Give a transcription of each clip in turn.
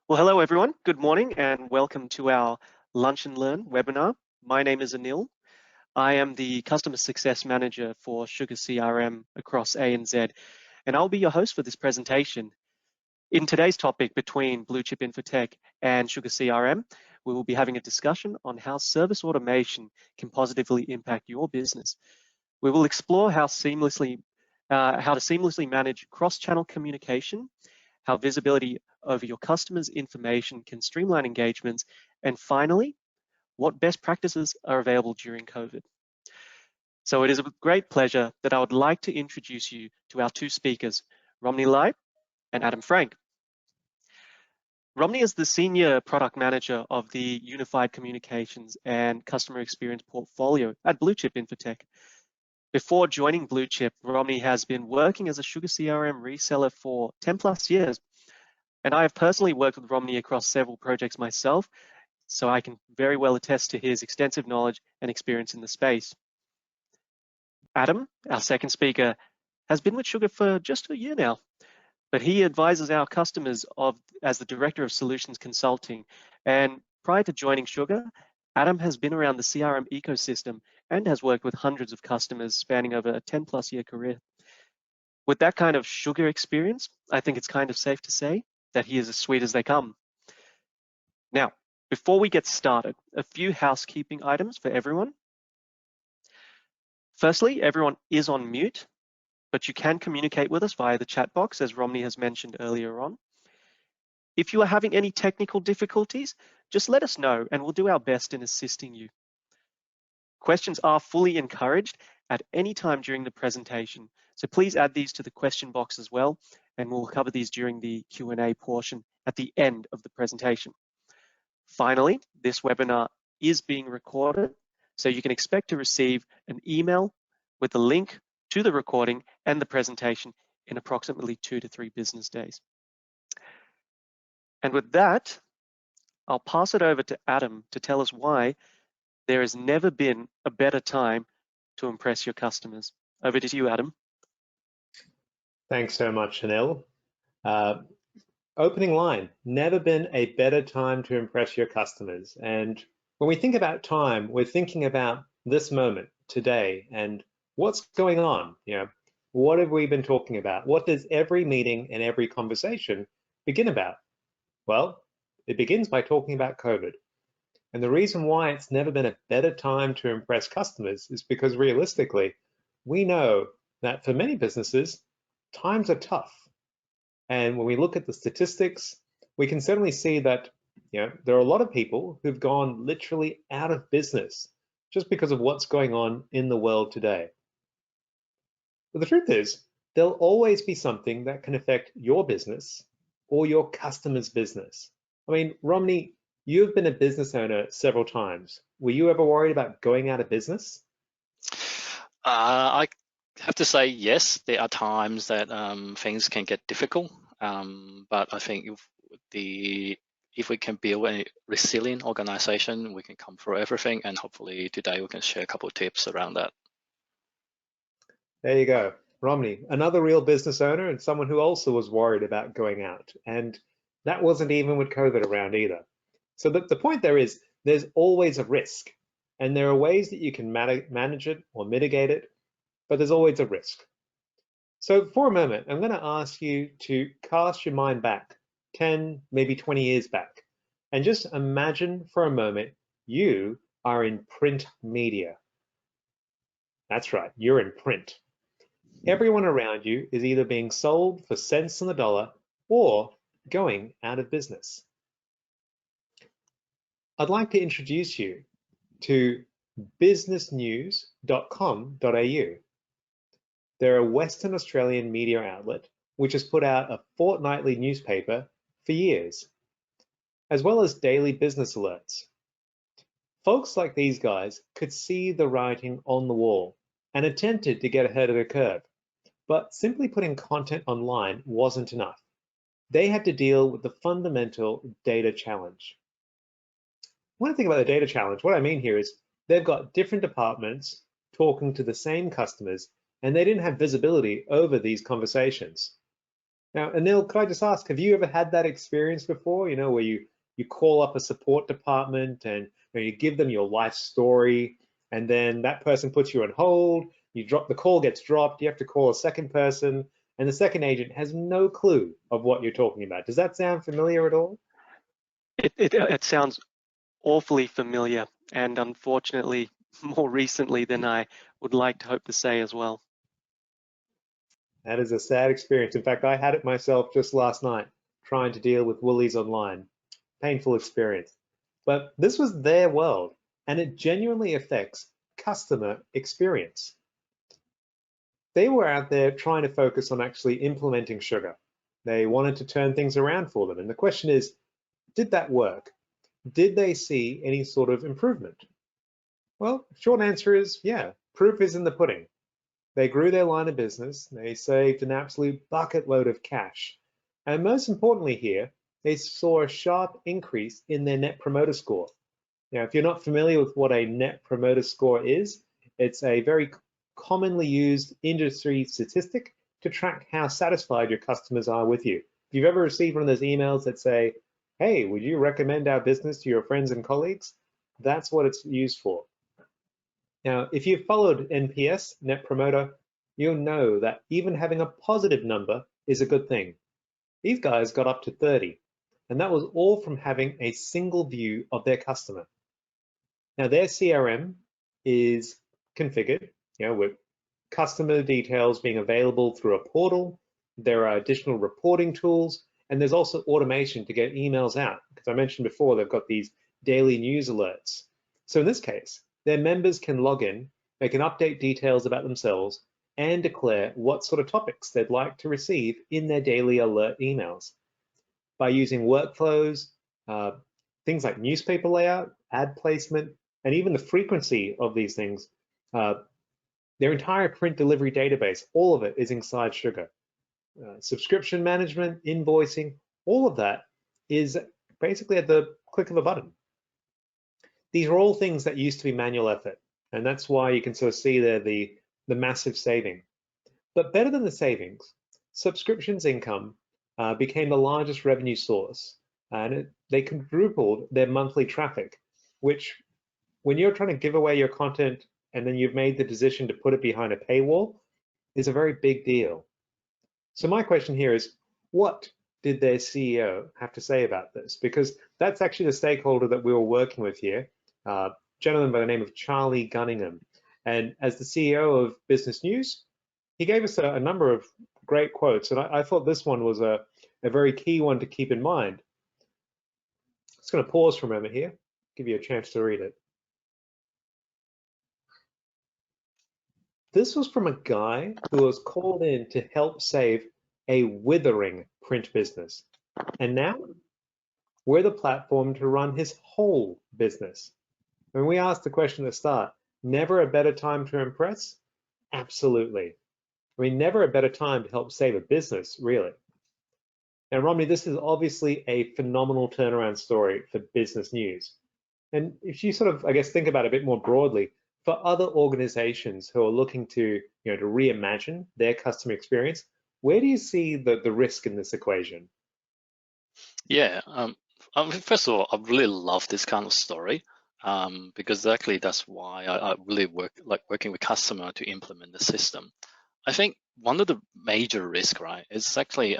Well, hello everyone. Good morning and welcome to our Lunch and Learn webinar. My name is Anil. I am the Customer Success Manager for SugarCRM across ANZ, and I'll be your host for this presentation. In today's topic between Blue Chip Infotech and SugarCRM, we will be having a discussion on how service automation can positively impact your business. We will explore how to seamlessly manage cross-channel communication, how visibility over your customers' information can streamline engagements, and finally, what best practices are available during COVID. So it is with great pleasure that I would like to introduce you to our two speakers, Romney Lai and Adam Frank. Romney is the Senior Product Manager of the Unified Communications and Customer Experience portfolio at Blue Chip Infotech. Before joining Blue Chip, Romney has been working as a SugarCRM reseller for 10 plus years. And I have personally worked with Romney across several projects myself, so I can very well attest to his extensive knowledge and experience in the space. Adam, our second speaker, has been with Sugar for just a year now, but he advises our customers as the Director of Solutions Consulting. And prior to joining Sugar, Adam has been around the CRM ecosystem and has worked with hundreds of customers spanning over a 10 plus year career. With that kind of Sugar experience, I think it's kind of safe to say that he is as sweet as they come. Now, before we get started, a few housekeeping items for everyone. Firstly, everyone is on mute, but you can communicate with us via the chat box, as Romney has mentioned earlier on. If you are having any technical difficulties, just let us know and we'll do our best in assisting you. Questions are fully encouraged at any time during the presentation, so please add these to the question box as well, and we'll cover these during the Q&A portion at the end of the presentation. Finally, this webinar is being recorded, so you can expect to receive an email with the link to the recording and the presentation in approximately 2 to 3 business days. And with that, I'll pass it over to Adam to tell us why there has never been a better time to impress your customers. Over to you, Adam. Thanks so much, Anil. Opening line, never been a better time to impress your customers. And when we think about time, we're thinking about this moment, today, and what's going on. What have we been talking about? What does every meeting and every conversation begin about? Well, it begins by talking about COVID. And the reason why it's never been a better time to impress customers is because realistically, we know that for many businesses, times are tough. And when we look at the statistics, we can certainly see that there are a lot of people who've gone literally out of business just because of what's going on in the world today. But the truth is, there'll always be something that can affect your business or your customer's business. I mean, Romney, you've been a business owner several times. Were you ever worried about going out of business? I have to say yes. There are times that things can get difficult, but I think if we can build a resilient organization, we can come through everything. And hopefully today we can share a couple of tips around that. There you go, Romney, another real business owner and someone who also was worried about going out. And that wasn't even with COVID around either. So the point there is there's always a risk, and there are ways that you can manage it or mitigate it, but there's always a risk. So for a moment, I'm going to ask you to cast your mind back 10, maybe 20 years back, and just imagine for a moment you are in print media. That's right, you're in print. Everyone around you is either being sold for cents on the dollar or going out of business. I'd like to introduce you to businessnews.com.au. They're a Western Australian media outlet which has put out a fortnightly newspaper for years, as well as daily business alerts. Folks like these guys could see the writing on the wall and attempted to get ahead of the curve, but simply putting content online wasn't enough. They had to deal with the fundamental data challenge. When I think about the data challenge, what I mean here is they've got different departments talking to the same customers, and they didn't have visibility over these conversations. Now, Anil, could I just ask, have you ever had that experience before, where you call up a support department and you give them your life story, and then that person puts you on hold, the call gets dropped, you have to call a second person, and the second agent has no clue of what you're talking about. Does that sound familiar at all? It sounds awfully familiar, and unfortunately, more recently than I would like to hope to say as well. That is a sad experience. In fact, I had it myself just last night, trying to deal with Woolies online. Painful experience. But this was their world, and it genuinely affects customer experience. They were out there trying to focus on actually implementing Sugar. They wanted to turn things around for them. And the question is, did that work? Did they see any sort of improvement? Well, short answer is, yeah, proof is in the pudding. They grew their line of business, they saved an absolute bucket load of cash, and most importantly here, they saw a sharp increase in their Net Promoter Score. Now, if you're not familiar with what a Net Promoter Score is, it's a very commonly used industry statistic to track how satisfied your customers are with you. If you've ever received one of those emails that say, hey, would you recommend our business to your friends and colleagues? That's what it's used for. Now, if you've followed NPS, Net Promoter, you'll know that even having a positive number is a good thing. These guys got up to 30, and that was all from having a single view of their customer. Now, their CRM is configured, with customer details being available through a portal. There are additional reporting tools, and there's also automation to get emails out. Because I mentioned before, they've got these daily news alerts. So in this case, their members can log in, they can update details about themselves, and declare what sort of topics they'd like to receive in their daily alert emails. By using workflows, things like newspaper layout, ad placement, and even the frequency of these things, their entire print delivery database, all of it is inside Sugar. Subscription management, invoicing, all of that is basically at the click of a button. These are all things that used to be manual effort, and that's why you can sort of see there the massive saving. But better than the savings, subscriptions income became the largest revenue source, and they quadrupled their monthly traffic, which when you're trying to give away your content and then you've made the decision to put it behind a paywall is a very big deal. So my question here is, what did their CEO have to say about this? Because that's actually the stakeholder that we were working with here, a gentleman by the name of Charlie Gunningham. And as the CEO of Business News, he gave us a number of great quotes, and I thought this one was a very key one to keep in mind. I'm just going to pause for a moment here, give you a chance to read it. This was from a guy who was called in to help save a withering print business. And now we're the platform to run his whole business. When we asked the question at the start, never a better time to impress? Absolutely. I mean, never a better time to help save a business, really. Now, Romney, this is obviously a phenomenal turnaround story for Business News. And if you sort of, I guess, think about it a bit more broadly, for other organizations who are looking to, to reimagine their customer experience, where do you see the risk in this equation? Yeah, first of all, I really love this kind of story because actually that's why I really like working with customer to implement the system. I think one of the major risks, right, is actually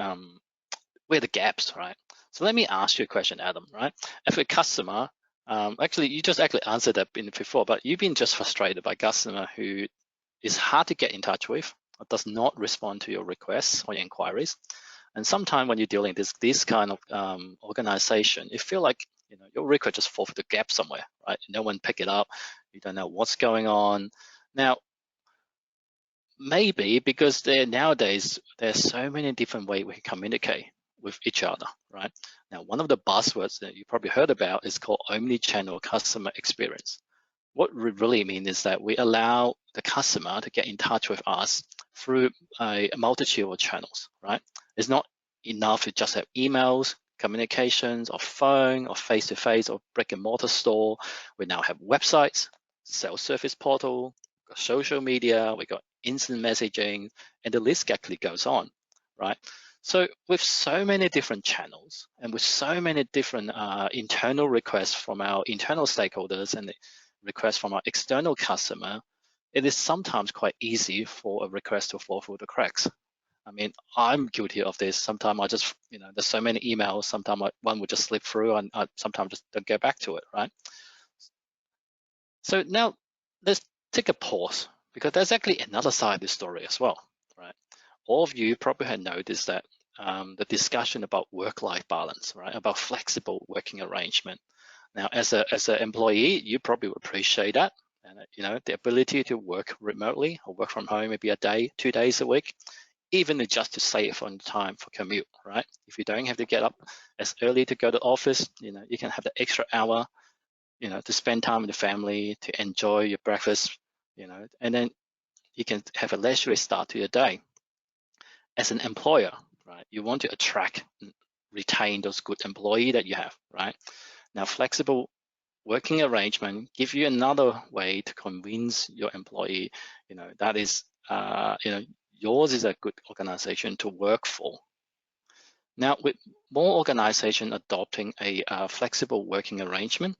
where the gaps, right? So let me ask you a question, Adam, right? If a customer, actually, you just actually answered that before, but you've been just frustrated by a customer who is hard to get in touch with, or does not respond to your requests or inquiries. And sometimes when you're dealing with this kind of organization, you feel like your request just fall through the gap somewhere, right? No one pick it up. You don't know what's going on. Now, maybe because nowadays there's so many different ways we can communicate with each other, right? Now, one of the buzzwords that you probably heard about is called omnichannel customer experience. What we really mean is that we allow the customer to get in touch with us through a multitude of channels, right? It's not enough to just have emails, communications, or phone, or face-to-face, or brick-and-mortar store. We now have websites, self-service portal, social media, we got instant messaging, and the list actually goes on, right? So with so many different channels and with so many different internal requests from our internal stakeholders and requests from our external customer, it is sometimes quite easy for a request to fall through the cracks. I mean, I'm guilty of this. Sometimes I just, there's so many emails, sometimes one would just slip through and I sometimes just don't get back to it, right? So now let's take a pause, because there's actually another side of the story as well, right? All of you probably had noticed that the discussion about work-life balance, right? About flexible working arrangement. Now, as an employee, you probably would appreciate that. And the ability to work remotely or work from home maybe a day, 2 days a week, even just to save on time for commute, right? If you don't have to get up as early to go to the office, you can have the extra hour, to spend time with the family, to enjoy your breakfast, and then you can have a leisurely start to your day. As an employer, right, you want to attract and retain those good employees that you have, right? Now, flexible working arrangement give you another way to convince your employee, that is, yours is a good organization to work for. Now, with more organization adopting a flexible working arrangement,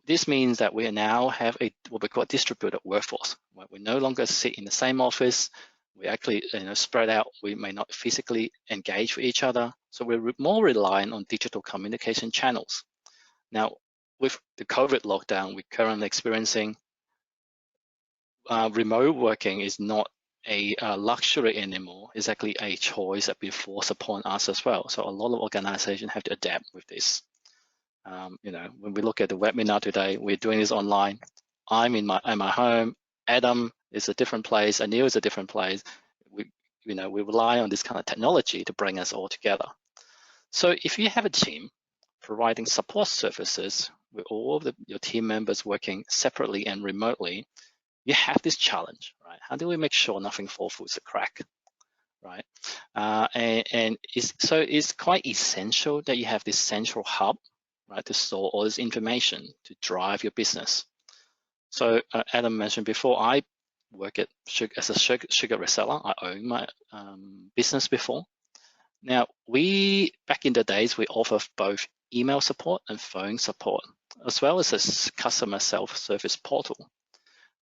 this means that we now have what we call a distributed workforce. We no longer sit in the same office. We actually spread out. We may not physically engage with each other. So we're more reliant on digital communication channels. Now, with the COVID lockdown we're currently experiencing, remote working is not a luxury anymore. It's actually a choice that be forced upon us as well. So a lot of organizations have to adapt with this. When we look at the webinar today, we're doing this online. I'm in my home. Adam is a different place. Anil is a different place. We rely on this kind of technology to bring us all together. So if you have a team providing support services with all of your team members working separately and remotely, you have this challenge, right? How do we make sure nothing falls through the crack, right? So it's quite essential that you have this central hub, right, to store all this information to drive your business. So Adam mentioned before, I work as a sugar reseller. I own my business before. Now, back in the days, we offer both email support and phone support, as well as a customer self-service portal.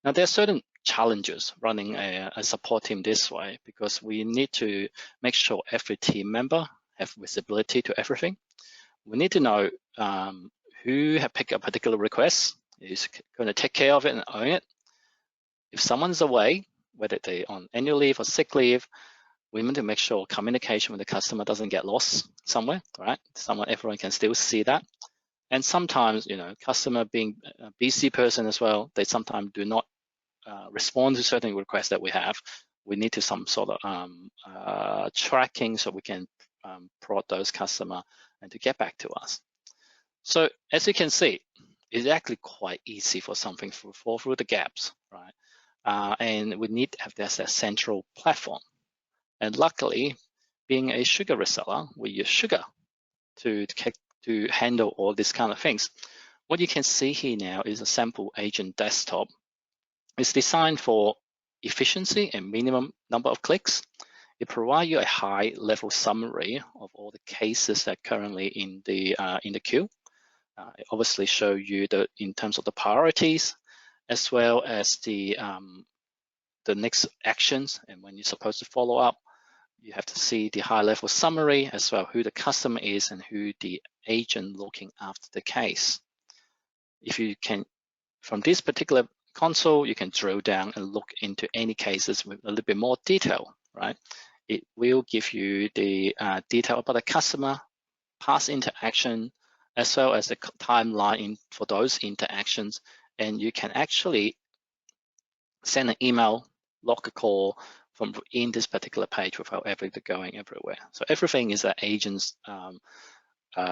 Now, there are certain challenges running a support team this way, because we need to make sure every team member have visibility to everything. We need to know who have picked a particular request, is going to take care of it and own it. If someone's away, whether they're on annual leave or sick leave, we need to make sure communication with the customer doesn't get lost somewhere, right? Everyone can still see that. And sometimes, customer being a busy person as well, they sometimes do not respond to certain requests that we have. We need to some sort of tracking so we can prod those customers and to get back to us. So as you can see, it's actually quite easy for something to fall through the gaps, right? And we need to have that central platform. And luckily, being a sugar reseller, we use Sugar to handle all these kind of things. What you can see here now is a sample agent desktop. It's designed for efficiency and minimum number of clicks. It provides you a high-level summary of all the cases that are currently in the queue. It obviously shows you in terms of the priorities, as well as the next actions and when you're supposed to follow up. You have to see the high-level summary as well, who the customer is and who the agent looking after the case. If you can, from this particular console, you can drill down and look into any cases with a little bit more detail, right? It will give you the detail about the customer, past interaction, as well as the timeline for those interactions. And you can actually send an email, log a call from in this particular page without ever going everywhere. So everything is at agent's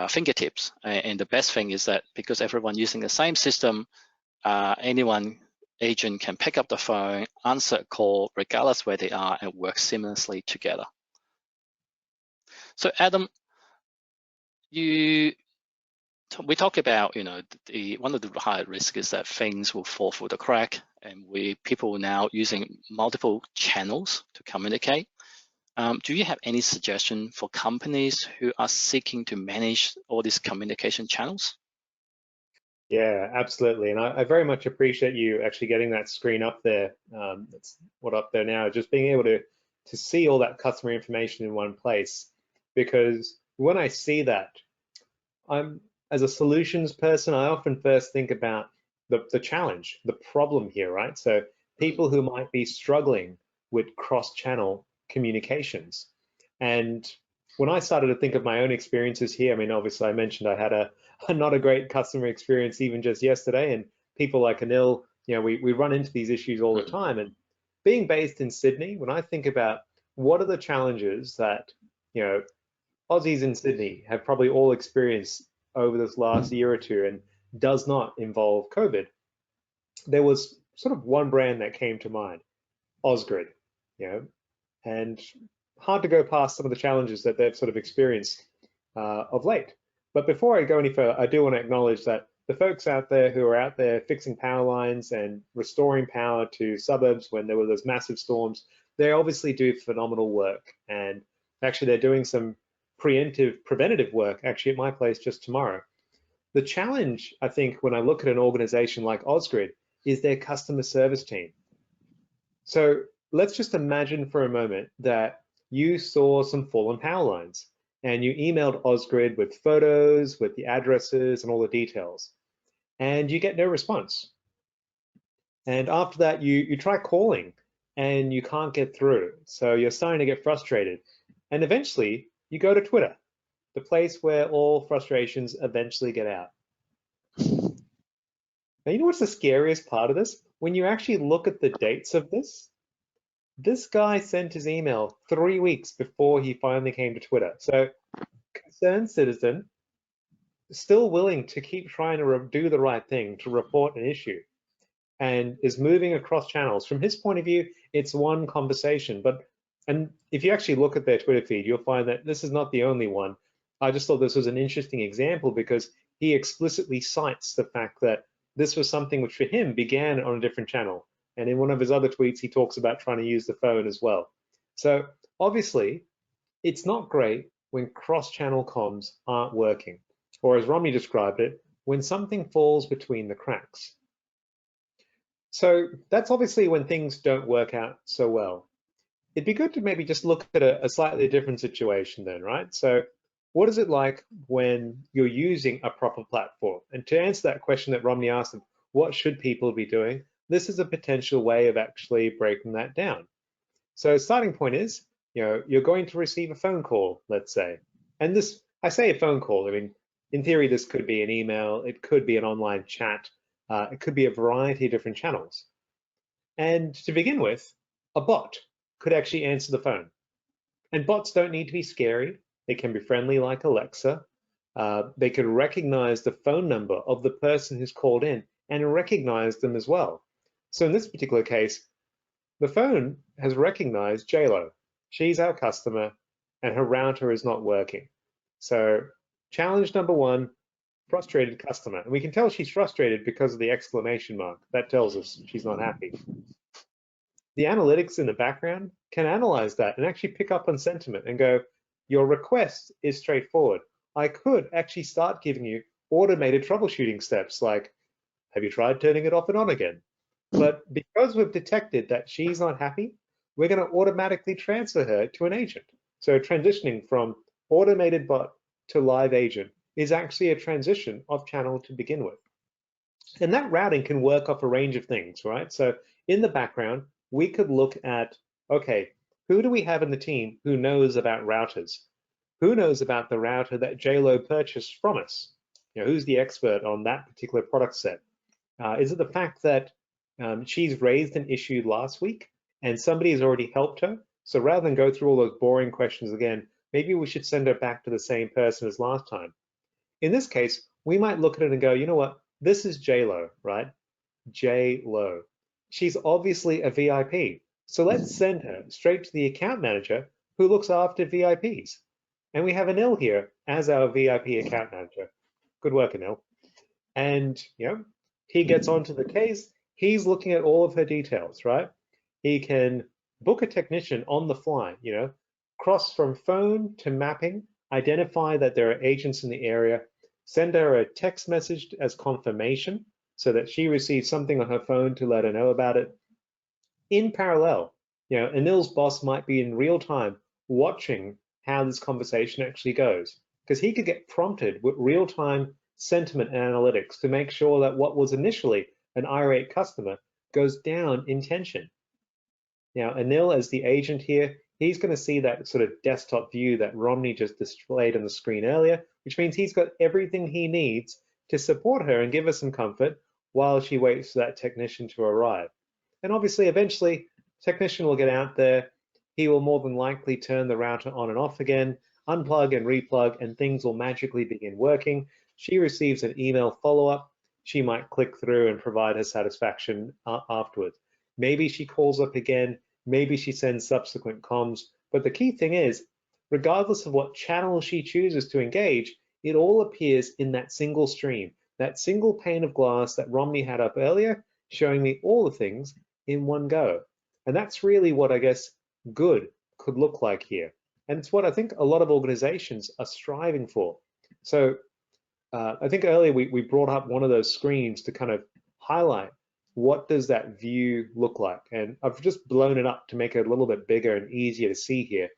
fingertips. And the best thing is that because everyone using the same system, agent can pick up the phone, answer a call, regardless where they are, and work seamlessly together. So Adam, we talk about, one of the high risk is that things will fall through the crack, and people now using multiple channels to communicate. Do you have any suggestion for companies who are seeking to manage all these communication channels? Yeah, absolutely. And I very much appreciate you actually getting that screen up there. That's what up there now, just being able to see all that customer information in one place. Because when I see that, as a solutions person, I often first think about the challenge, the problem here, right? So people who might be struggling with cross-channel communications. And when I started to think of my own experiences here, I mean, obviously I mentioned I had a not a great customer experience even just yesterday, and people like Anil, we run into these issues all the time. And being based in Sydney, when I think about what are the challenges that, Aussies in Sydney have probably all experienced over this last year or two and does not involve COVID, there was sort of one brand that came to mind, Osgrid, and hard to go past some of the challenges that they've sort of experienced of late. But before I go any further, I do want to acknowledge that the folks out there who are out there fixing power lines and restoring power to suburbs when there were those massive storms, they obviously do phenomenal work. And actually, they're doing some preventative work actually at my place just tomorrow. The challenge, I think, when I look at an organization like Osgrid is their customer service team. So let's just imagine for a moment that you saw some fallen power lines and you emailed Osgrid with photos, with the addresses and all the details, and you get no response. And after that, you try calling and you can't get through. So you're starting to get frustrated. And eventually you go to Twitter, the place where all frustrations eventually get out. Now, you know what's the scariest part of this? When you actually look at the dates of this guy sent his email 3 weeks before he finally came to Twitter. So concerned citizen, still willing to keep trying to do the right thing, to report an issue, and is moving across channels. From his point of view, it's one conversation. And if you actually look at their Twitter feed, you'll find that this is not the only one. I just thought this was an interesting example because he explicitly cites the fact that this was something which for him began on a different channel. And in one of his other tweets, he talks about trying to use the phone as well. So obviously, it's not great when cross-channel comms aren't working, or as Romney described it, when something falls between the cracks. So that's obviously when things don't work out so well. It'd be good to maybe just look at a slightly different situation then, right? So what is it like when you're using a proper platform? And to answer that question that Romney asked of what should people be doing, this is a potential way of actually breaking that down. So starting point is, you're going to receive a phone call, let's say. And this, I say a phone call, I mean, in theory, this could be an email, it could be an online chat, it could be a variety of different channels. And to begin with, a bot could actually answer the phone. And bots don't need to be scary. They can be friendly like Alexa. They can recognize the phone number of the person who's called in and recognize them as well. So in this particular case, the phone has recognized JLo. She's our customer and her router is not working. So challenge number one, frustrated customer. And we can tell she's frustrated because of the exclamation mark. That tells us she's not happy. The analytics in the background can analyze that and actually pick up on sentiment and go, your request is straightforward. I could actually start giving you automated troubleshooting steps like, have you tried turning it off and on again? But because we've detected that she's not happy, we're going to automatically transfer her to an agent. So transitioning from automated bot to live agent is actually a transition of channel to begin with. And that routing can work off a range of things, right? So in the background, we could look at, okay, who do we have in the team who knows about routers? Who knows about the router that JLo purchased from us? Who's the expert on that particular product set? Is it the fact that she's raised an issue last week and somebody has already helped her? So rather than go through all those boring questions again, maybe we should send her back to the same person as last time. In this case, we might look at it and go, you know what? This is JLo, right? JLo. She's obviously a VIP. So let's send her straight to the account manager who looks after VIPs. And we have Anil here as our VIP account manager. Good work, Anil. And he gets onto the case. He's looking at all of her details, right? He can book a technician on the fly. cross from phone to mapping, identify that there are agents in the area, send her a text message as confirmation so that she receives something on her phone to let her know about it. In parallel, Anil's boss might be in real time watching how this conversation actually goes, because he could get prompted with real-time sentiment and analytics to make sure that what was initially an irate customer goes down in tension. Now, Anil, as the agent here, he's going to see that sort of desktop view that Romney just displayed on the screen earlier, which means he's got everything he needs to support her and give her some comfort while she waits for that technician to arrive. And obviously, eventually, technician will get out there. He will more than likely turn the router on and off again, unplug and replug, and things will magically begin working. She receives an email follow-up. She might click through and provide her satisfaction afterwards. Maybe she calls up again. Maybe she sends subsequent comms. But the key thing is, regardless of what channel she chooses to engage, it all appears in that single stream, that single pane of glass that Romney had up earlier, showing me all the things in one go. And that's really what I guess good could look like here. And it's what I think a lot of organizations are striving for. So I think earlier we brought up one of those screens to kind of highlight what does that view look like. And I've just blown it up to make it a little bit bigger and easier to see here.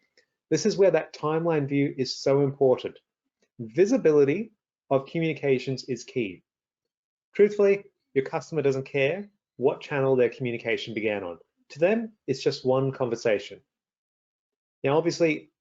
This is where that timeline view is so important. Visibility of communications is key. Truthfully, your customer doesn't care what channel their communication began on. To them, it's just one conversation. Now, obviously,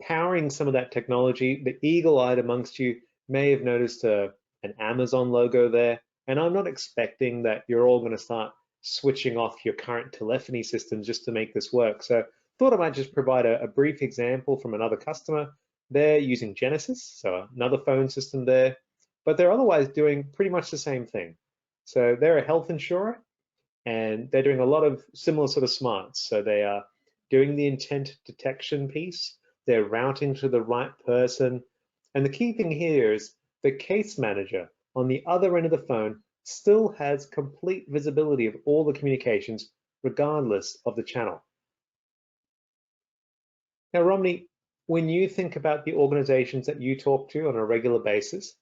powering some of that technology, the eagle-eyed amongst you may have noticed an Amazon logo there, and I'm not expecting that you're all going to start switching off your current telephony systems just to make this work. So I thought I might just provide a brief example from another customer. They're using Genesis, so another phone system there, but they're otherwise doing pretty much the same thing. So they're a health insurer, and they're doing a lot of similar sort of smarts. So they are doing the intent detection piece, they're routing to the right person, and the key thing here is the case manager on the other end of the phone still has complete visibility of all the communications, regardless of the channel. Now, Romney, when you think about the organizations that you talk to on a regular basis,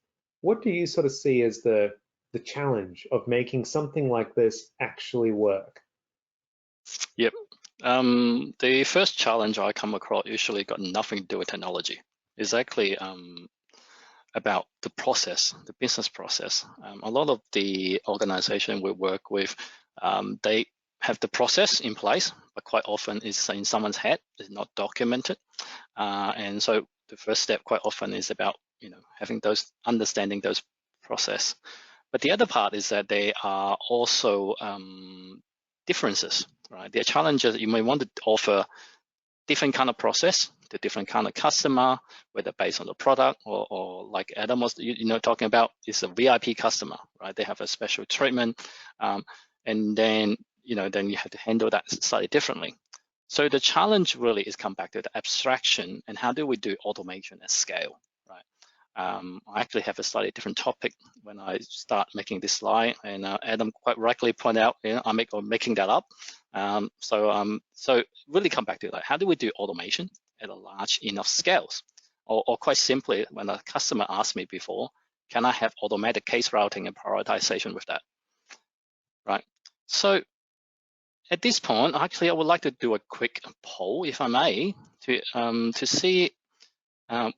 what do you sort of see as the challenge of making something like this actually work? Yep. The first challenge I come across usually got nothing to do with technology. It's actually about the process, the business process. A lot of the organization we work with, they have the process in place, but quite often it's in someone's head, it's not documented. And so the first step quite often is about having understanding those process. But the other part is that they are also differences, right? There are challenges. You may want to offer different kind of process to different kind of customer, whether based on the product or like Adam was talking about, is a VIP customer, right? They have a special treatment, and then then you have to handle that slightly differently. So the challenge really is come back to the abstraction and how do we do automation at scale, right? I actually have a slightly different topic when I start making this slide, and Adam quite rightly pointed out, I'm making that up. So really come back to that. How do we do automation at a large enough scales? Or quite simply, when a customer asked me before, can I have automatic case routing and prioritization with that, right? So at this point, actually, I would like to do a quick poll, if I may, to see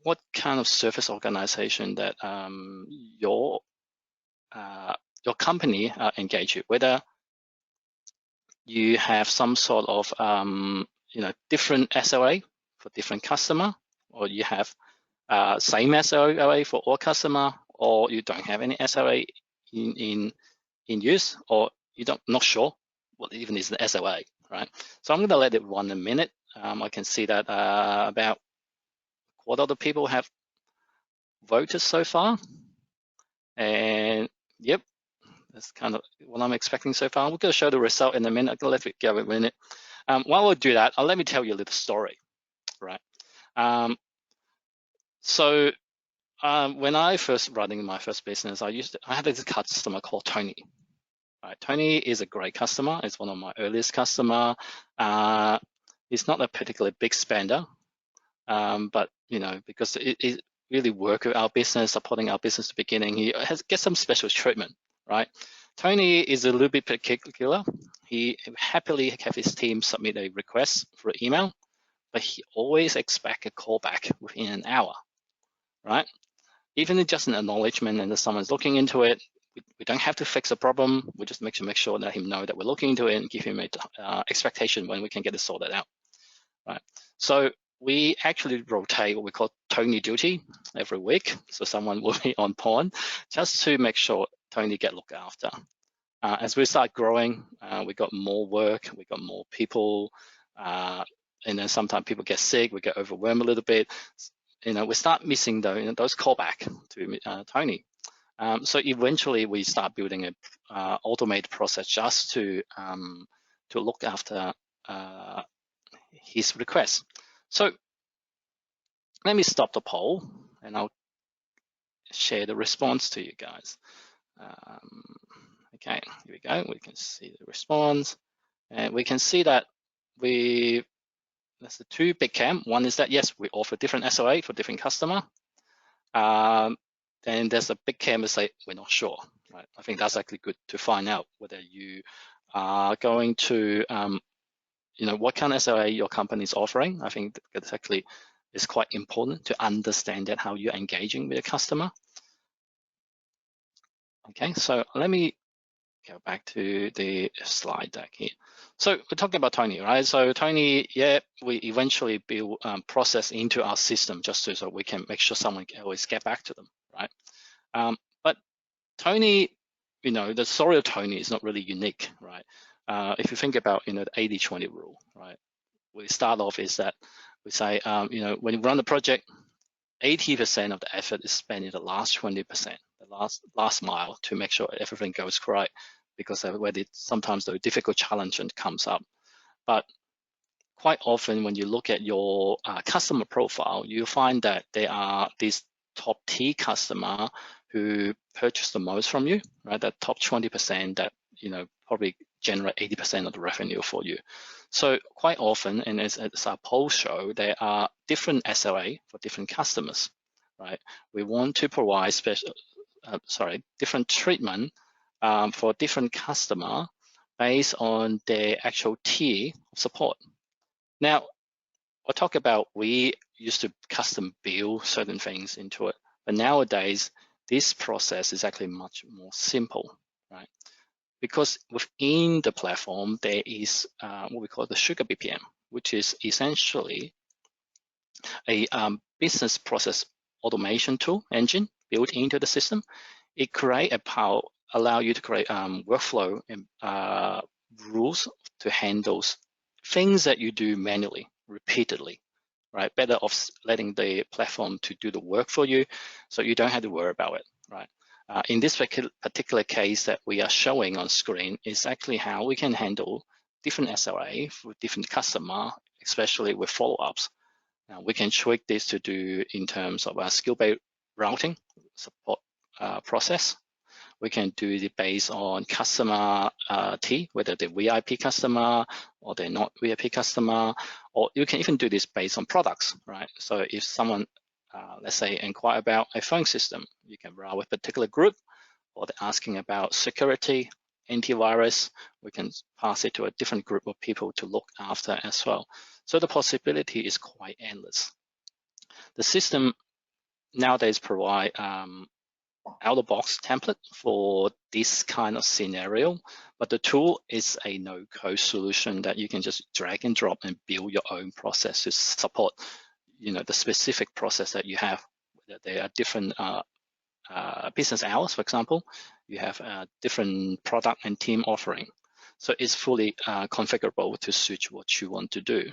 what kind of service organization that your company engage with, whether you have some sort of different SLA for different customer, or you have same SLA for all customer, or you don't have any SLA in use, or you not sure what even is the SLA, right? So I'm going to let it run a minute. I can see that about a quarter of the people have voted so far, and yep, that's kind of what I'm expecting so far. We're going to show the result in a minute. I'm going to let it go a minute. While we do that, let me tell you a little story, right? When I first running my first business, I had this customer called Tony. Right, Tony is a great customer. It's one of my earliest customer. He's not a particularly big spender, but because it really worked with our business, supporting our business at the beginning, he gets some special treatment, right? Tony is a little bit particular. He happily have his team submit a request through email, but he always expects a callback within an hour, right? Even just an acknowledgement and that someone's looking into it, we don't have to fix a problem. We just make sure let him know that we're looking into it and give him an expectation when we can get it sorted out, right? So we actually rotate what we call Tony duty every week. So someone will be on point just to make sure Tony get looked after. As we start growing, we got more work, we got more people, and then sometimes people get sick, we get overwhelmed a little bit. We start missing those callback to Tony. So eventually we start building a automated process just to look after his requests. So let me stop the poll and I'll share the response to you guys. Okay, here we go. We can see the response, and we can see that that's the two big camp. One is that yes, we offer different SLA for different customer. Then there's a big camp that say we're not sure. Right? I think that's actually good to find out whether you are going to, what kind of SLA your company is offering. I think that's actually is quite important to understand that how you're engaging with the customer. Okay, so let me go back to the slide deck here. So we're talking about Tony, right? So Tony, yeah, we eventually build process into our system just so we can make sure someone can always get back to them, right? But Tony, the story of Tony is not really unique, right? If you think about, the 80-20 rule, right? We start off is that we say, when you run the project, 80% of the effort is spent in the last 20%, the last mile to make sure everything goes right, because sometimes the difficult challenge comes up. But quite often when you look at your customer profile, you find that there are these top tier customer who purchase the most from you, right? That top 20% that, probably generate 80% of the revenue for you. So quite often, and as our polls show, there are different SLA for different customers, right? We want to provide different treatment for different customer based on their actual tier of support. Now, I'll talk about we used to custom build certain things into it, but nowadays this process is actually much more simple, right? Because within the platform, there is what we call the SugarBPM, which is essentially a business process automation tool engine built into the system. It allow you to create workflow and rules to handle things that you do manually, repeatedly, right? Better off letting the platform to do the work for you, so you don't have to worry about it, right? In this particular case that we are showing on screen is actually how we can handle different SLA for different customer, especially with follow-ups. Now we can tweak this to do in terms of a skill-based routing support process. We can do it based on customer T, whether they're VIP customer or they're not VIP customer, or you can even do this based on products, right? So if someone, let's say, inquire about a phone system, you can route with a particular group, or they're asking about security, antivirus, we can pass it to a different group of people to look after as well. So the possibility is quite endless. The system nowadays provide out-of-box template for this kind of scenario, but the tool is a no-code solution that you can just drag and drop and build your own process to support, the specific process that you have. There are different business hours, for example, you have a different product and team offering. So it's fully configurable to suit what you want to do.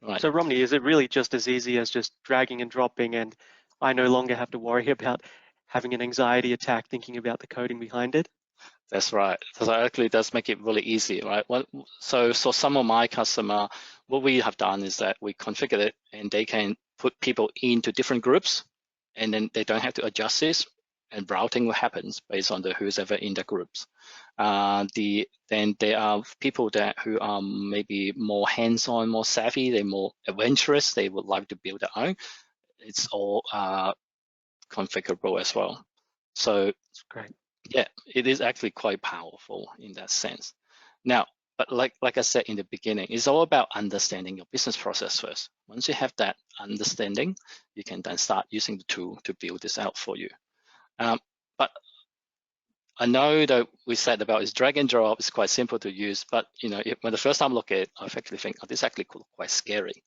Right. So Romney, is it really just as easy as just dragging and dropping, and I no longer have to worry about having an anxiety attack thinking about the coding behind it? That's right. So actually it does make it really easy, right? So some of my customer, what we have done is that we configure it and they can put people into different groups, and then they don't have to adjust this. and routing happens based on who's ever in the groups. Then there are people who are maybe more hands-on, more savvy, they're more adventurous, they would like to build their own. It's all configurable as well. So That's great. yeah, it is actually quite powerful in that sense. Now, but like I said in the beginning, it's all about understanding your business process first. Once you have that understanding, you can then start using the tool to build this out for you. But I know that we said about it's drag and drop, it's quite simple to use, but when the first time I look at it, I actually think, oh, this actually could look quite scary,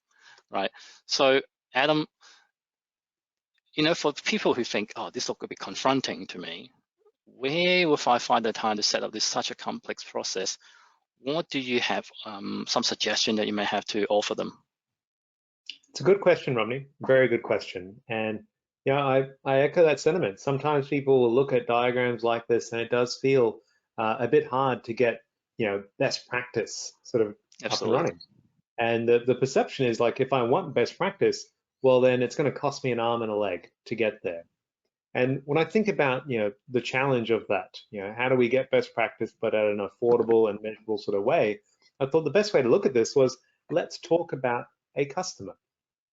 right? So Adam, for people who think, oh, this could be confronting to me, where will I find the time to set up this such a complex process? What do you have, some suggestion that you may have to offer them? It's a good question, Romney. Very good question. And I echo that sentiment. Sometimes people will look at diagrams like this, and it does feel a bit hard to get best practice sort of Absolutely. up and running. And the perception is like, if I want best practice, well, then it's going to cost me an arm and a leg to get there. And when I think about the challenge of that, how do we get best practice but at an affordable and measurable sort of way? I thought the best way to look at this was, let's talk about a customer.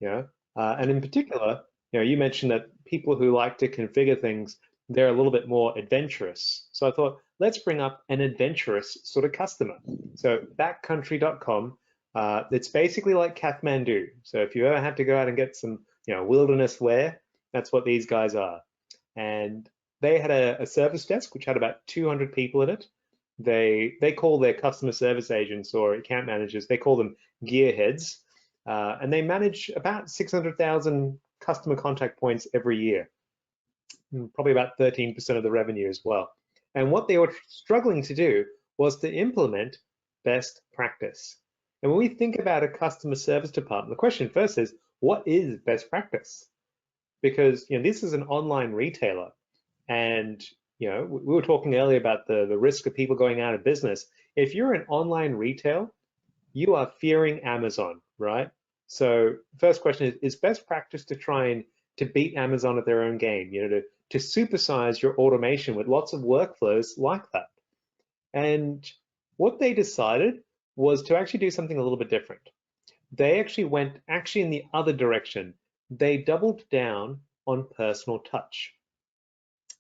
And in particular, you mentioned that people who like to configure things, they're a little bit more adventurous. So I thought, let's bring up an adventurous sort of customer. So Backcountry.com, it's basically like Kathmandu. So if you ever had to go out and get some wilderness wear, that's what these guys are. And they had a service desk which had about 200 people in it. They call their customer service agents or account managers, they call them gearheads. And they manage about 600,000 customer contact points every year, probably about 13% of the revenue as well. And what they were struggling to do was to implement best practice. And when we think about a customer service department, the question first is, what is best practice? Because this is an online retailer, and we were talking earlier about the risk of people going out of business. If you're an online retail, you are fearing Amazon, right? So first question is best practice to try and to beat Amazon at their own game, to supersize your automation with lots of workflows like that. And what they decided was to actually do something a little bit different. They actually went in the other direction. They doubled down on personal touch.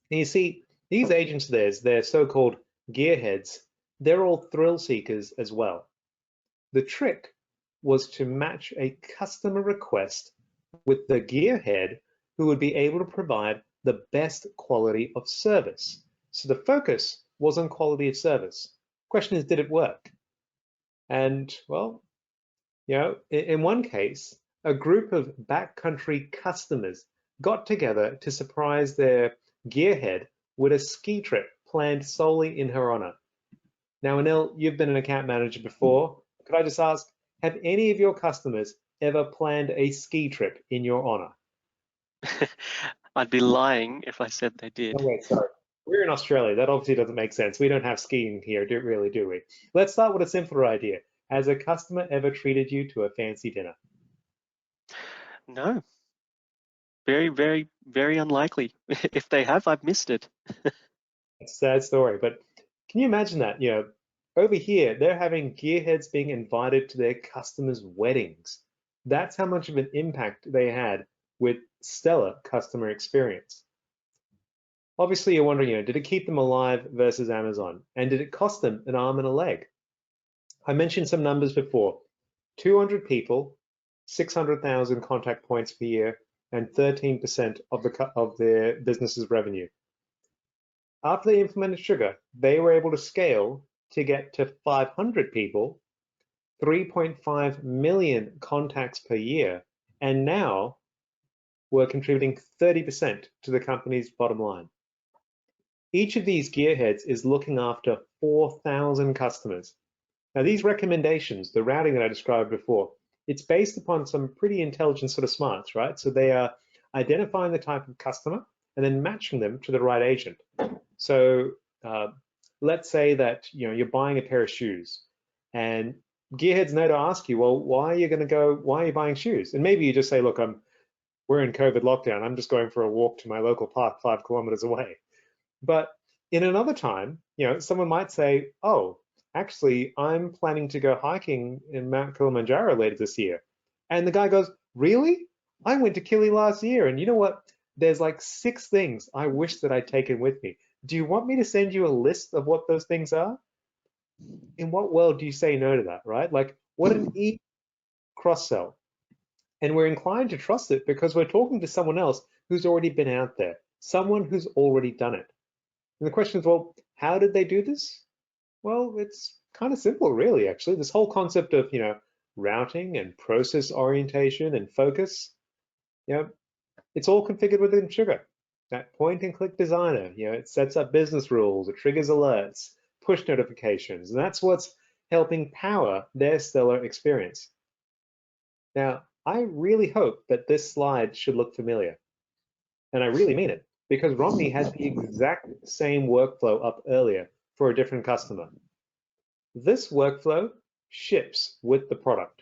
And you see, these agents of theirs, they're so-called gearheads, they're all thrill seekers as well. The trick was to match a customer request with the gearhead who would be able to provide the best quality of service. So the focus was on quality of service. Question is, did it work? And well, in one case, a group of backcountry customers got together to surprise their gearhead with a ski trip planned solely in her honor. Now, Anil, you've been an account manager before. Could I just ask, have any of your customers ever planned a ski trip in your honor? I'd be lying if I said they did. Oh, wait, sorry. We're in Australia. That obviously doesn't make sense. We don't have skiing here, do we? Let's start with a simpler idea. Has a customer ever treated you to a fancy dinner? No. Very, very, very unlikely. If they have, I've missed it. It's a sad story, but can you imagine that? Over here, they're having gearheads being invited to their customers' weddings. That's how much of an impact they had with stellar customer experience. Obviously, you're wondering, did it keep them alive versus Amazon? And did it cost them an arm and a leg? I mentioned some numbers before. 200 people, 600,000 contact points per year, and 13% of their business's revenue. After they implemented Sugar, they were able to scale to get to 500 people, 3.5 million contacts per year, and now we're contributing 30% to the company's bottom line. Each of these gearheads is looking after 4,000 customers. Now, these recommendations, the routing that I described before, it's based upon some pretty intelligent sort of smarts, right? So they are identifying the type of customer and then matching them to the right agent. So let's say that you're buying a pair of shoes, and gearheads know to ask you, well, why are you buying shoes? And maybe you just say, look, we're in COVID lockdown. I'm just going for a walk to my local park 5 kilometers away. But in another time, someone might say, oh, actually, I'm planning to go hiking in Mount Kilimanjaro later this year. And the guy goes, really? I went to Kili last year. And you know what? There's like 6 things I wish that I'd taken with me. Do you want me to send you a list of what those things are? In what world do you say no to that, right? Like, what an cross-sell. And we're inclined to trust it because we're talking to someone else who's already been out there, someone who's already done it. And the question is, well, how did they do this? Well, it's kind of simple, really, actually. This whole concept of, routing and process orientation and focus, it's all configured within Sugar. That point-and-click designer, it sets up business rules, it triggers alerts, push notifications, and that's what's helping power their stellar experience. Now, I really hope that this slide should look familiar. And I really mean it, because Romney had the exact same workflow up earlier for a different customer. This workflow ships with the product.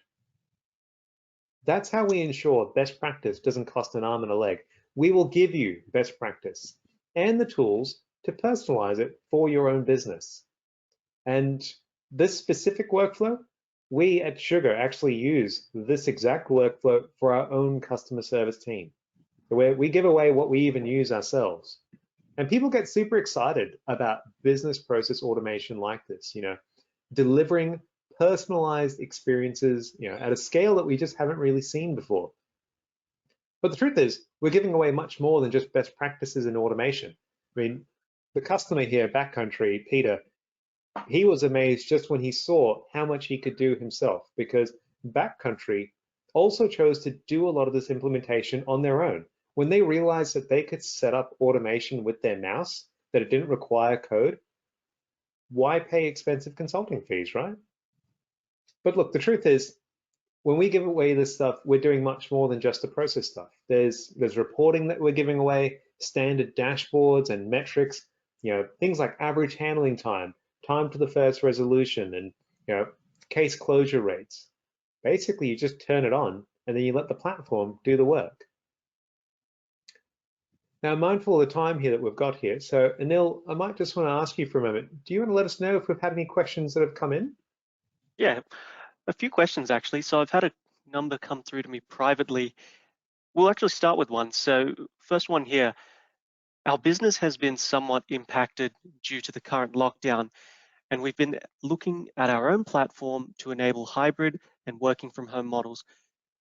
That's how we ensure best practice doesn't cost an arm and a leg. We will give you best practice and the tools to personalize it for your own business. And this specific workflow, we at Sugar actually use this exact workflow for our own customer service team. Where we give away what we even use ourselves. And people get super excited about business process automation like this, delivering personalized experiences, at a scale that we just haven't really seen before. But the truth is, we're giving away much more than just best practices in automation. I mean, the customer here, Backcountry, Peter, he was amazed just when he saw how much he could do himself, because Backcountry also chose to do a lot of this implementation on their own. When they realized that they could set up automation with their mouse, that it didn't require code, why pay expensive consulting fees, right? But look, the truth is, when we give away this stuff, we're doing much more than just the process stuff. There's reporting that we're giving away, standard dashboards and metrics, things like average handling time, time to the first resolution, and case closure rates. Basically, you just turn it on and then you let the platform do the work. Now, mindful of the time here that we've got here, so Anil, I might just want to ask you for a moment. Do you want to let us know if we've had any questions that have come in? Yeah, a few questions actually. So I've had a number come through to me privately. We'll actually start with one. So first one here, our business has been somewhat impacted due to the current lockdown, and we've been looking at our own platform to enable hybrid and working from home models.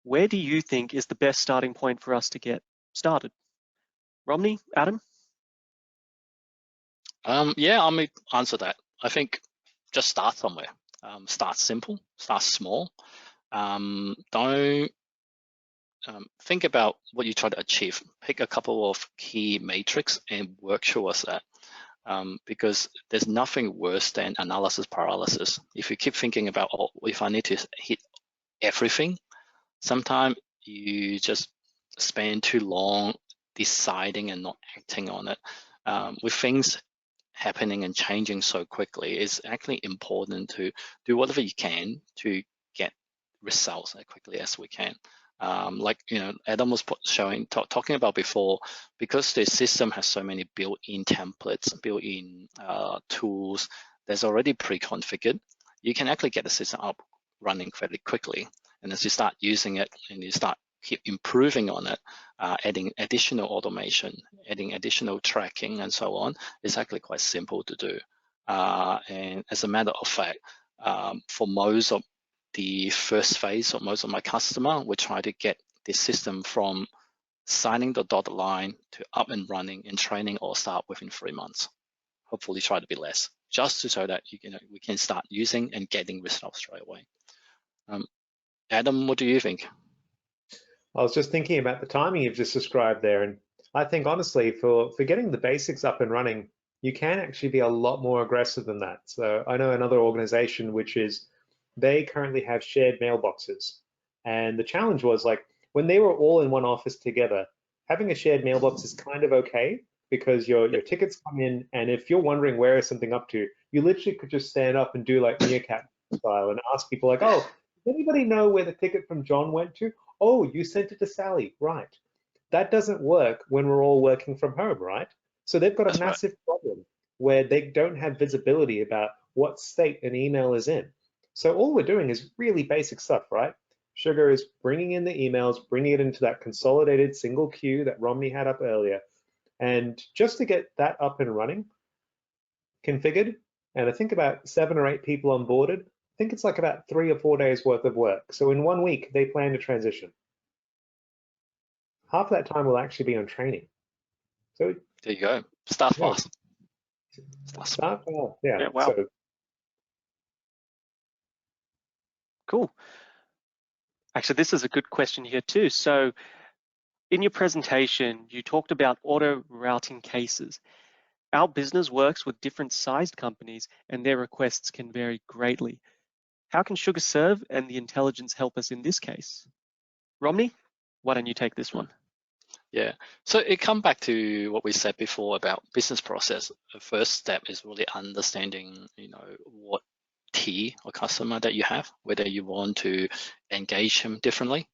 Where do you think is the best starting point for us to get started? Romney, Adam? Yeah, I may answer that. I think just start somewhere. Start simple, start small. Don't think about what you try to achieve. Pick a couple of key metrics and work towards that. Because there's nothing worse than analysis paralysis. If you keep thinking about, oh, if I need to hit everything, sometimes you just spend too long deciding and not acting on it. With things happening and changing so quickly, it's actually important to do whatever you can to get results as quickly as we can. Like Adam was talking about before, because the system has so many built-in templates, built-in tools that's already pre-configured, you can actually get the system up running fairly quickly. And as you start using it and you keep improving on it, adding additional automation, adding additional tracking and so on, it's actually quite simple to do. And as a matter of fact, for most of the first phase of most of my customer, we try to get the system from signing the dotted line to up and running and training all start within 3 months. Hopefully try to be less, just to so that we can start using and getting results straight away. Adam, what do you think? I was just thinking about the timing you've just described there, and I think honestly, for getting the basics up and running, you can actually be a lot more aggressive than that. So I know another organization which is, they currently have shared mailboxes, and the challenge was, like, when they were all in one office together, having a shared mailbox is kind of okay because your tickets come in, and if you're wondering where is something up to, you literally could just stand up and do like meerkat style and ask people like, oh, does anybody know where the ticket from John went to? Oh, you sent it to Sally, right? that doesn't work when we're all working from home, right? So they've got a That's right. massive problem where they don't have visibility about what state an email is in. So all we're doing is really basic stuff, right? Sugar is bringing in the emails, bringing it into that consolidated single queue that Romney had up earlier. And just to get that up and running, configured, and I think about 7 or 8 people onboarded, I think it's like about 3 or 4 days worth of work. So in 1 week, they plan to transition. Half of that time will actually be on training. So There you go. Start yeah, fast. start well, yeah. Yeah, wow, So cool. Actually, this is a good question here too. So in your presentation, you talked about auto routing cases. Our business works with different sized companies and their requests can vary greatly. How can SugarServe and the intelligence help us in this case? Romney, why don't you take this one? Yeah, so it comes back to what we said before about business process. The first step is really understanding, what tier or customer that you have, whether you want to engage them differently,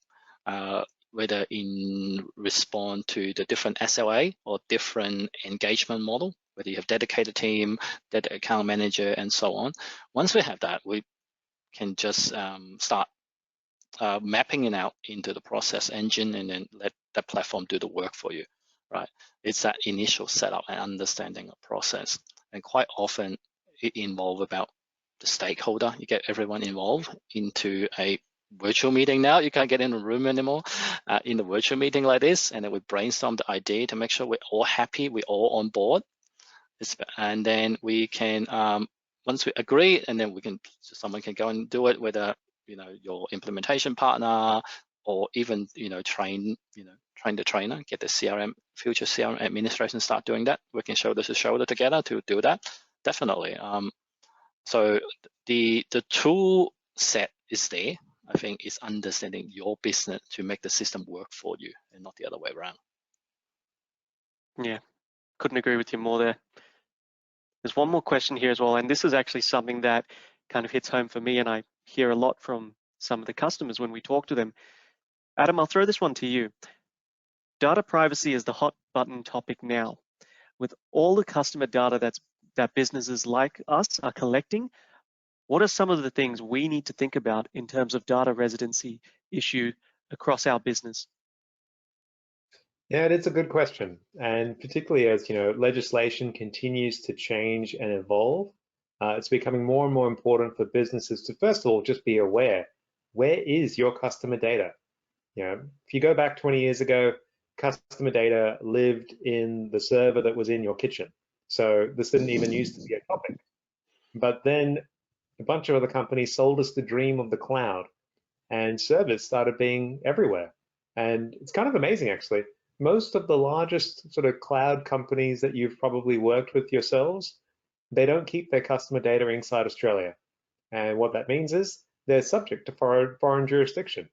whether in respond to the different SLA or different engagement model, whether you have dedicated team, dedicated account manager, and so on. Once we have that, we can just start mapping it out into the process engine and then let the platform do the work for you, right? It's that initial setup and understanding of process. And quite often it involves about the stakeholder. You get everyone involved into a virtual meeting now. You can't get in a room anymore in the virtual meeting like this. And then we brainstorm the idea to make sure we're all happy, we're all on board. And then we can, once we agree, and then someone can go and do it, whether your implementation partner or even train the trainer, get the CRM, future CRM administration, start doing that, working shoulder to shoulder together to do that. Definitely. So the tool set is there. I think it's understanding your business to make the system work for you and not the other way around. Yeah, couldn't agree with you more there. There's one more question here as well, and this is actually something that kind of hits home for me, and I hear a lot from some of the customers when we talk to them. Adam, I'll throw this one to you. Data privacy is the hot button topic now. With all the customer data that businesses like us are collecting, what are some of the things we need to think about in terms of data residency issue across our business? yeah, it's a good question. And particularly as legislation continues to change and evolve, it's becoming more and more important for businesses to, first of all, just be aware, where is your customer data? If you go back 20 years ago, customer data lived in the server that was in your kitchen. So this didn't even used to be a topic. But then a bunch of other companies sold us the dream of the cloud, and servers started being everywhere. And it's kind of amazing, actually. Most of the largest sort of cloud companies that you've probably worked with yourselves, they don't keep their customer data inside Australia. And what that means is they're subject to foreign jurisdiction.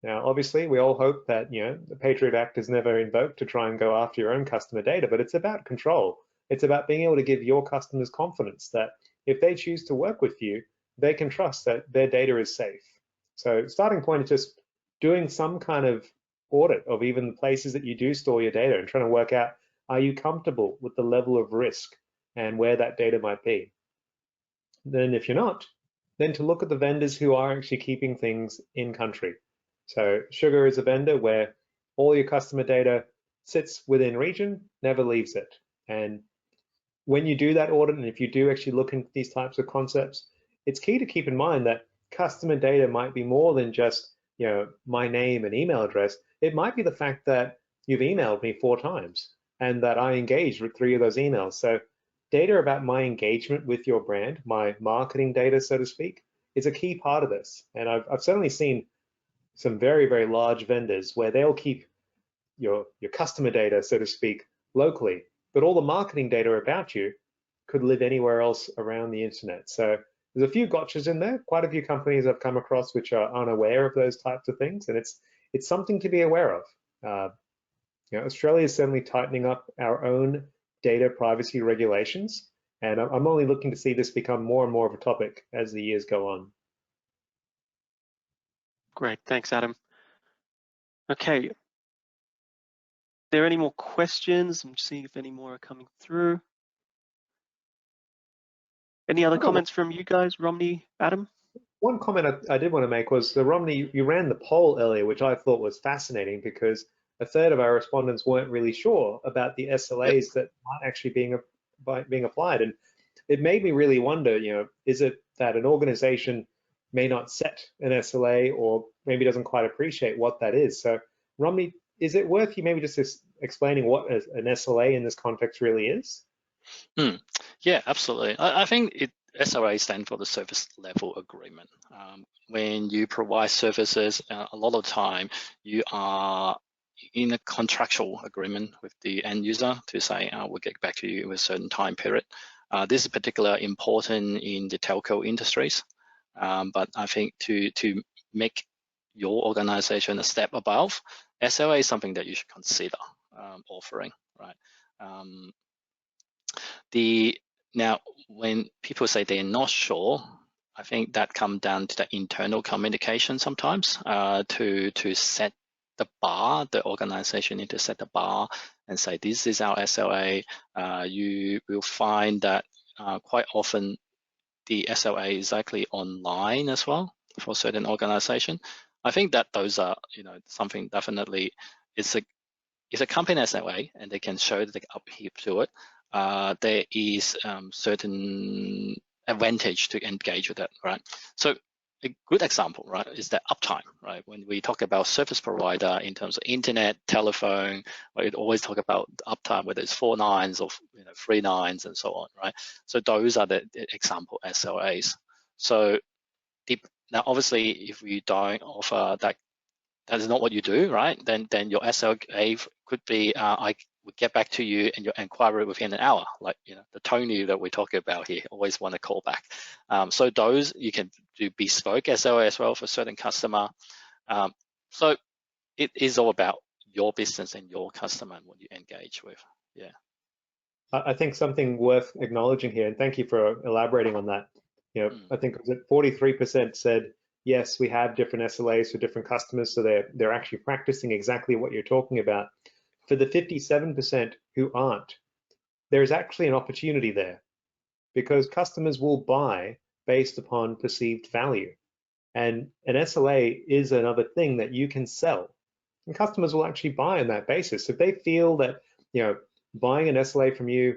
Now, obviously, we all hope that the Patriot Act is never invoked to try and go after your own customer data, but it's about control. It's about being able to give your customers confidence that if they choose to work with you, they can trust that their data is safe. So starting point is just doing some kind of audit of even the places that you do store your data and trying to work out, are you comfortable with the level of risk and where that data might be? Then if you're not, then to look at the vendors who are actually keeping things in country. So Sugar is a vendor where all your customer data sits within region, never leaves it. And when you do that audit, and if you do actually look into these types of concepts, it's key to keep in mind that customer data might be more than just my name and email address. It might be the fact that you've emailed me 4 times and that I engaged with 3 of those emails. So data about my engagement with your brand, my marketing data, so to speak, is a key part of this. And I've certainly seen some very, very large vendors where they'll keep your customer data, so to speak, locally, but all the marketing data about you could live anywhere else around the internet. So there's a few gotchas in there. Quite a few companies I've come across which are unaware of those types of things, and it's something to be aware of. Australia is certainly tightening up our own data privacy regulations, and I'm only looking to see this become more and more of a topic as the years go on. Great, thanks, Adam. Okay, there any more questions? I'm just seeing if any more are coming through. Any other comments from you guys, Romney, Adam? One comment I did want to make was, Romney, you ran the poll earlier, which I thought was fascinating because a third of our respondents weren't really sure about the SLAs that aren't actually being applied. And it made me really wonder, is it that an organization may not set an SLA or maybe doesn't quite appreciate what that is? So Romney, is it worth you maybe just explaining what an SLA in this context really is? Yeah, absolutely. I think SLA stands for the service level agreement. When you provide services, a lot of time you are in a contractual agreement with the end user to say, we'll get back to you with a certain time period. This is particularly important in the telco industries, but I think to make your organization a step above, SLA is something that you should consider offering, right? Now, when people say they're not sure, I think that comes down to the internal communication sometimes to set the bar. The organization need to set the bar and say, this is our SLA. You will find that quite often the SLA is actually online as well for certain organization. I think that those are, something definitely it's a company SLA and they can show that they upkeep to it. There is certain advantage to engage with that, right? So a good example, right, is the uptime, right? When we talk about service provider in terms of internet, telephone, we always talk about uptime, whether it's 4 nines or 3 nines and so on, right? So those are the example SLAs. So now, obviously, if we don't offer that is not what you do, right? Then your SLA could be I would get back to you and your inquiry within an hour, like the Tony that we're talking about here, always want to call back. So those you can do bespoke SLA as well for certain customer. So it is all about your business and your customer and what you engage with. Yeah. I think something worth acknowledging here, and thank you for elaborating on that. I think 43% said yes, we have different SLAs for different customers, so they're actually practicing exactly what you're talking about. For the 57% who aren't, there's actually an opportunity there because customers will buy based upon perceived value. And an SLA is another thing that you can sell. And customers will actually buy on that basis. If they feel that, buying an SLA from you,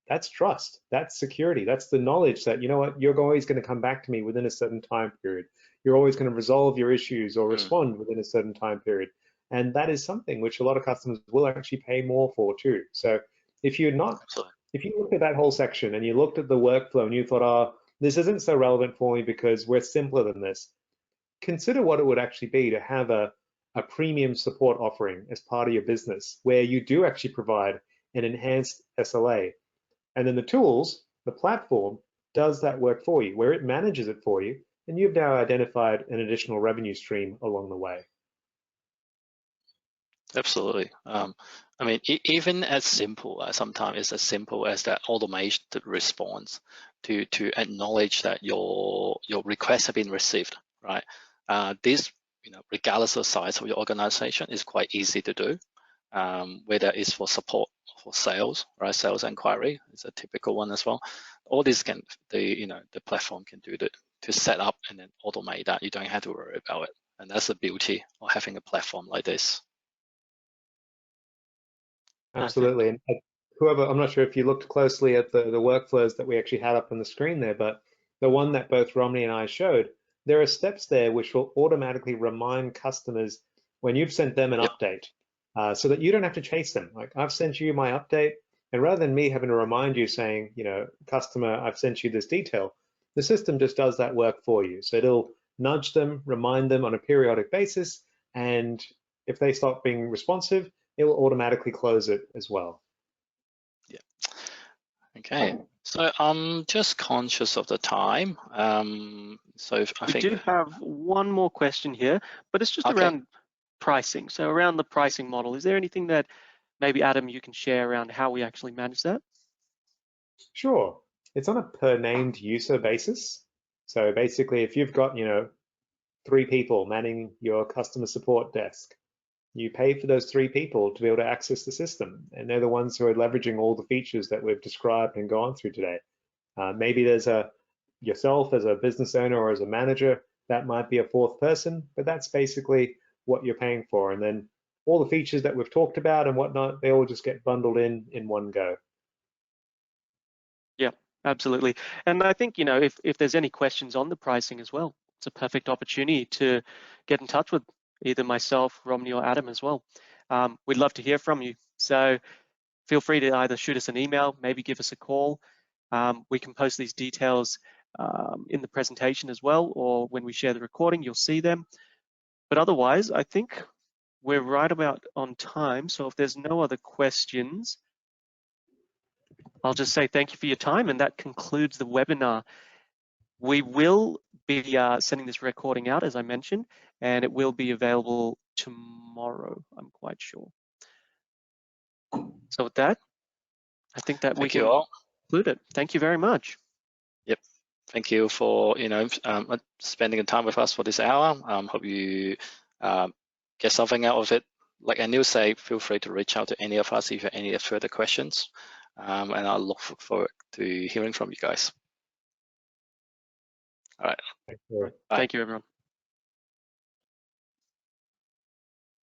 that's trust, that's security, that's the knowledge that, you're always going to come back to me within a certain time period. You're always going to resolve your issues or respond within a certain time period. And that is something which a lot of customers will actually pay more for too. So if you looked at that whole section and you looked at the workflow and you thought, oh, this isn't so relevant for me because we're simpler than this, consider what it would actually be to have a premium support offering as part of your business where you do actually provide an enhanced SLA. And then the tools, the platform, does that work for you, where it manages it for you, and you've now identified an additional revenue stream along the way. Absolutely. I mean, even as simple as sometimes it's as simple as that automated response to acknowledge that your requests have been received, right? This, regardless of the size of your organization, is quite easy to do. Whether it's for support, for sales, right? Sales inquiry is a typical one as well. All this the platform can do to set up and then automate that. You don't have to worry about it, and that's the beauty of having a platform like this. Absolutely. And I'm not sure if you looked closely at the workflows that we actually had up on the screen there, but the one that both Romney and I showed, there are steps there which will automatically remind customers when you've sent them an update so that you don't have to chase them. Like, I've sent you my update, and rather than me having to remind you saying, customer, I've sent you this detail, the system just does that work for you. So it'll nudge them, remind them on a periodic basis, and if they stop being responsive, it will automatically close it as well. Yeah. Okay. So I'm just conscious of the time. So I think we do have one more question here, but it's just around pricing. So around the pricing model, is there anything that maybe Adam you can share around how we actually manage that? Sure. It's on a per named user basis. So basically, if you've got 3 people manning your customer support desk, You pay for those 3 people to be able to access the system, and they're the ones who are leveraging all the features that we've described and gone through today. Maybe there's yourself as a business owner or as a manager, that might be a 4th person, but that's basically what you're paying for. And then all the features that we've talked about and whatnot, they all just get bundled in one go. Yeah, absolutely. And I think, if there's any questions on the pricing as well, it's a perfect opportunity to get in touch with either myself, Romney, or Adam as well. We'd love to hear from you. So feel free to either shoot us an email, maybe give us a call. We can post these details in the presentation as well, or when we share the recording, you'll see them. But otherwise, I think we're right about on time. So if there's no other questions, I'll just say thank you for your time, and that concludes the webinar. We will be sending this recording out, as I mentioned, and it will be available tomorrow, I'm quite sure. So with that, I think that we Thank you can all. conclude it. Thank you very much. Yep. Thank you for spending the time with us for this hour. Hope you get something out of it. Like Anil said, feel free to reach out to any of us if you have any further questions. And I'll look forward to hearing from you guys. All right. Thank you. Bye. Thank you, everyone.